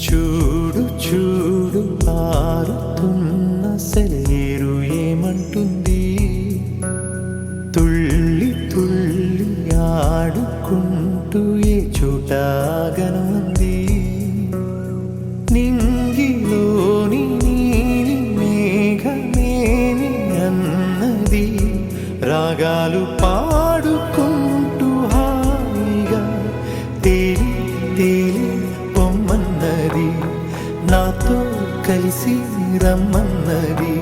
చూడు చూడు పారుతున్న సెలయేరు ఏమంటుంది, తుళ్ళి తుళ్ళి ఆడుకుంటూ ఏ చోట గనుంది. నింగిలోని నీలి మేఘమేమి అన్నది, రాగాలు పాడుకుంటూ హాయిగా తేలి తేలి పొమ్మన్నది, నాతో కలిసి రమ్మన్నది.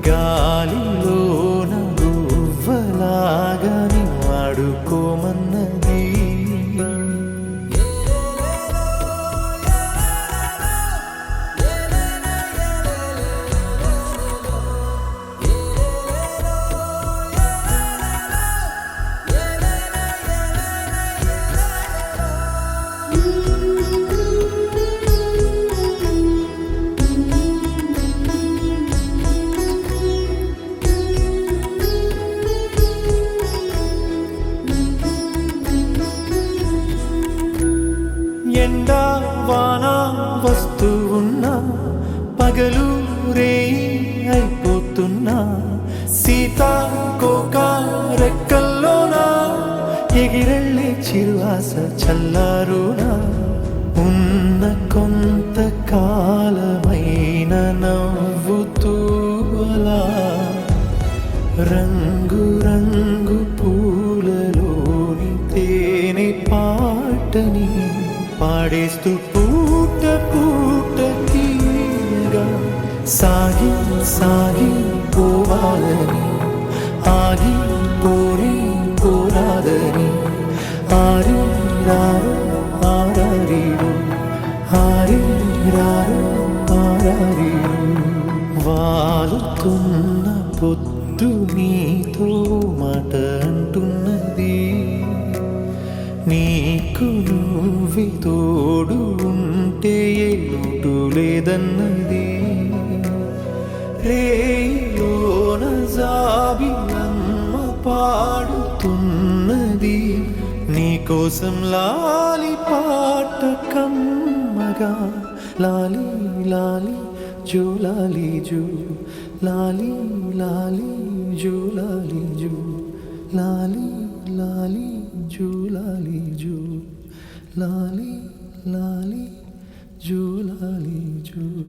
గాలిలోన గువ్వలాగా నిన్ను ఆడుకోమన్నది. ఎండా వాన వస్తూ ఉన్నా, పగలు రేయి అయిపోతున్నా, సీతాకోక రెక్కల్లోనా ఎగిరెళ్ళే చిరువాస చల్లారునా. ఉన్న కొంత కాలమైన నవ్వుతూ అలా రంగు రంగు పూలలోని తేనె పాటని పాడేస్తూ పూట పూట తీయగా సాగి సాగి పోవాలని, ఆగి పోరి పోరాదని. ఆరి రారు ఆరారీరు, ఆరి రారు ఆరారీరు. వాలుతున్న పొద్దు నీతో మాట అంటున్నది, నీకు నువ్వే తోడు ఉంటే ఏ లోటు లేదన్నది. రేలోన జాబిలమ్మ పాడుతున్నది, నీకోసం లాలి పాట కమ్మగా. లాలి లాలి జో లాలి జో, లాలి లాలి జో లాలి జో, లాలి లాలి జో లాలి జో, లాలి లాలి జో లాలి జో.